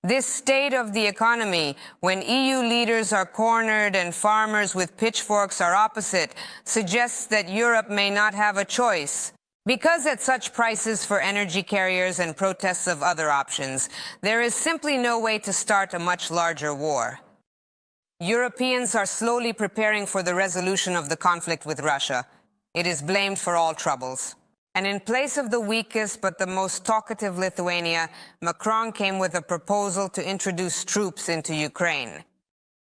This state of the economy, when EU leaders are cornered and farmers with pitchforks are opposite, suggests that Europe may not have a choice. Because at such prices for energy carriers and protests of other options, there is simply no way to start a much larger war. Europeans are slowly preparing for the resolution of the conflict with Russia. It is blamed for all troubles. And in place of the weakest but the most talkative Lithuania, Macron came with a proposal to introduce troops into Ukraine.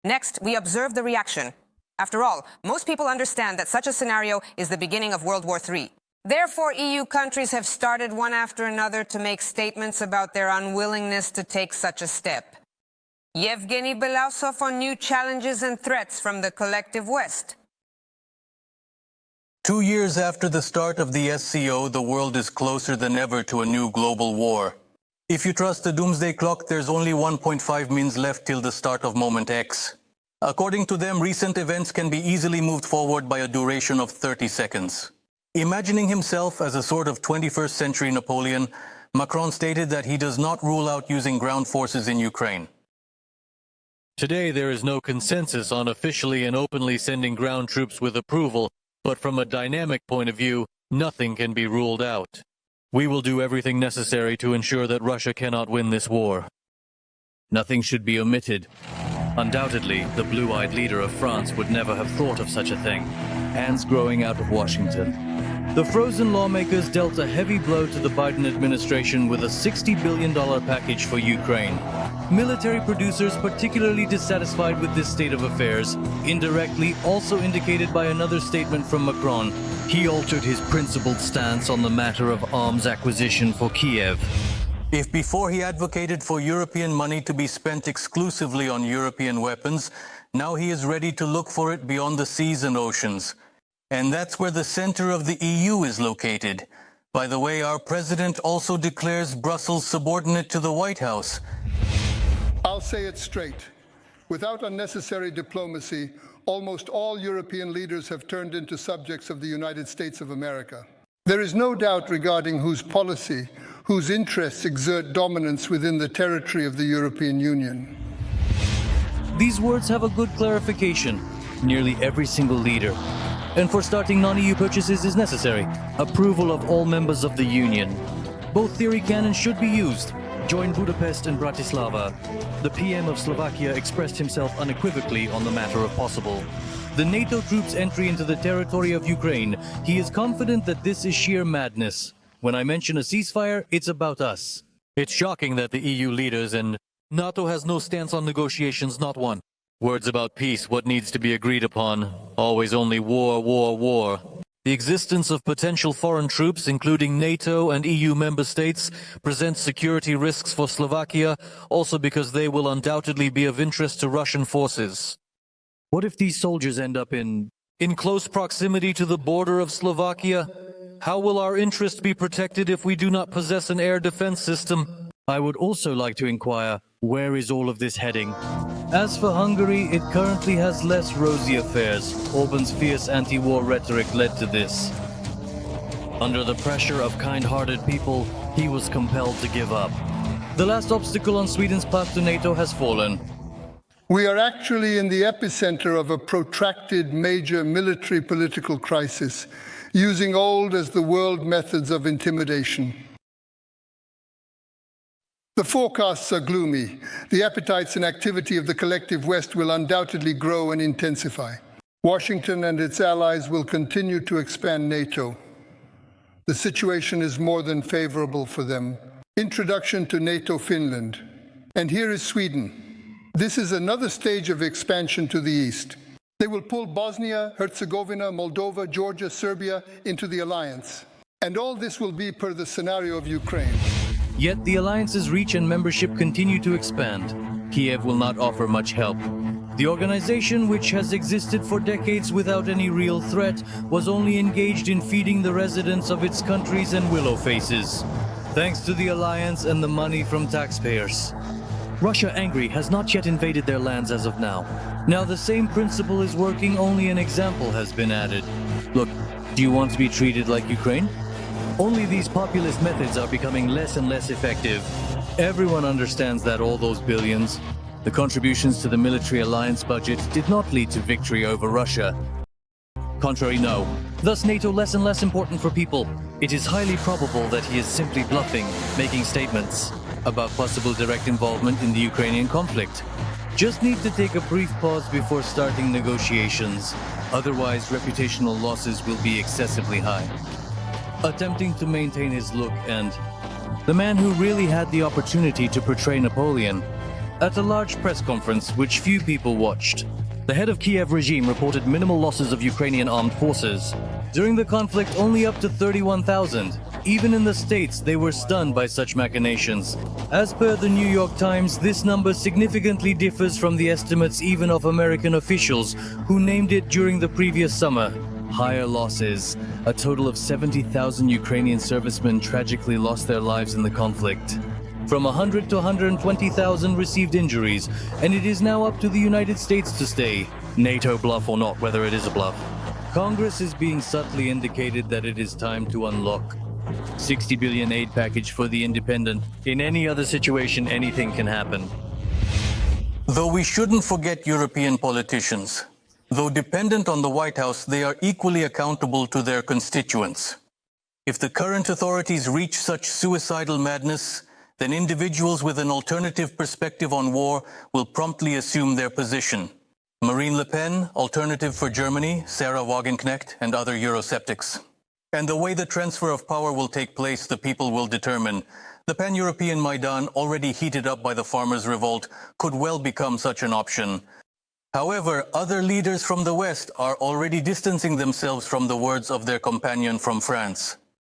Next, we observe the reaction. After all, most people understand that such a scenario is the beginning of World War III. Therefore, EU countries have started one after another to make statements about their unwillingness to take such a step. Yevgeny Belousov on new challenges and threats from the collective West. 2 years after the start of the SCO, the world is closer than ever to a new global war. If you trust the doomsday clock, there's only 1.5 minutes left till the start of moment X. According to them, recent events can be easily moved forward by a duration of 30 seconds. Imagining himself as a sort of 21st century Napoleon, Macron stated that he does not rule out using ground forces in Ukraine. Today there is no consensus on officially and openly sending ground troops with approval, but from a dynamic point of view, nothing can be ruled out. We will do everything necessary to ensure that Russia cannot win this war. Nothing should be omitted. Undoubtedly, the blue-eyed leader of France would never have thought of such a thing. Hands growing out of Washington. The frozen lawmakers dealt a heavy blow to the Biden administration with a $60 billion package for Ukraine. Military producers particularly dissatisfied with this state of affairs, indirectly also indicated by another statement from Macron. He altered his principled stance on the matter of arms acquisition for Kiev. If before he advocated for European money to be spent exclusively on European weapons, now he is ready to look for it beyond the seas and oceans. And that's where the center of the EU is located. By the way, our president also declares Brussels subordinate to the White House. I'll say it straight. Without unnecessary diplomacy, almost all European leaders have turned into subjects of the United States of America. There is no doubt regarding whose policy, whose interests exert dominance within the territory of the European Union. These words have a good clarification. Nearly every single leader. And for starting non-EU purchases is necessary. Approval of all members of the Union. Both theory can and should be used. Join Budapest and Bratislava. The PM of Slovakia expressed himself unequivocally on the matter of possible. The NATO troops' entry into the territory of Ukraine. He is confident that this is sheer madness. When I mention a ceasefire, it's about us. It's shocking that the EU leaders and NATO has no stance on negotiations, not one. Words about peace, what needs to be agreed upon. Always only war, war, war. The existence of potential foreign troops, including NATO and EU member states, presents security risks for Slovakia, also because they will undoubtedly be of interest to Russian forces. What if these soldiers end up in close proximity to the border of Slovakia? How will our interest be protected if we do not possess an air defense system? I would also like to inquire, where is all of this heading? As for Hungary, it currently has less rosy affairs. Orban's fierce anti-war rhetoric led to this. Under the pressure of kind-hearted people, he was compelled to give up. The last obstacle on Sweden's path to NATO has fallen. We are actually in the epicenter of a protracted major military political crisis, using old as the world methods of intimidation. The forecasts are gloomy. The appetites and activity of the collective West will undoubtedly grow and intensify. Washington and its allies will continue to expand NATO. The situation is more than favorable for them. Introduction to NATO Finland. And here is Sweden. This is another stage of expansion to the east. They will pull Bosnia, Herzegovina, Moldova, Georgia, Serbia into the alliance. And all this will be per the scenario of Ukraine. Yet the alliance's reach and membership continue to expand. Kiev will not offer much help. The organization, which has existed for decades without any real threat, was only engaged in feeding the residents of its countries and willow faces, thanks to the alliance and the money from taxpayers. Russia, angry, has not yet invaded their lands as of now. Now the same principle is working, only an example has been added. Look, do you want to be treated like Ukraine? Only these populist methods are becoming less and less effective. Everyone understands that all those billions, the contributions to the military alliance budget, did not lead to victory over Russia. Contrary, no. Thus NATO less and less important for people. It is highly probable that he is simply bluffing, making statements about possible direct involvement in the Ukrainian conflict. Just need to take a brief pause before starting negotiations. Otherwise, reputational losses will be excessively high. Attempting to maintain his look and the man who really had the opportunity to portray Napoleon at a large press conference which few people watched. The head of Kiev regime reported minimal losses of Ukrainian armed forces. During the conflict, only up to 31,000. Even in the States, they were stunned by such machinations. As per the New York Times, this number significantly differs from the estimates even of American officials who named it during the previous summer. Higher losses. A total of 70,000 Ukrainian servicemen tragically lost their lives in the conflict. From 100 to 120,000 received injuries, and it is now up to the United States to stay. NATO bluff or not, whether it is a bluff. Congress is being subtly indicated that it is time to unlock 60 billion aid package for the independent. In any other situation, anything can happen. Though we shouldn't forget European politicians. Though dependent on the White House, they are equally accountable to their constituents. If the current authorities reach such suicidal madness, then individuals with an alternative perspective on war will promptly assume their position. Marine Le Pen, Alternative for Germany, Sarah Wagenknecht, and other Eurosceptics. And the way the transfer of power will take place, the people will determine. The pan-European Maidan, already heated up by the farmers' revolt, could well become such an option. However, other leaders from the West are already distancing themselves from the words of their companion from France.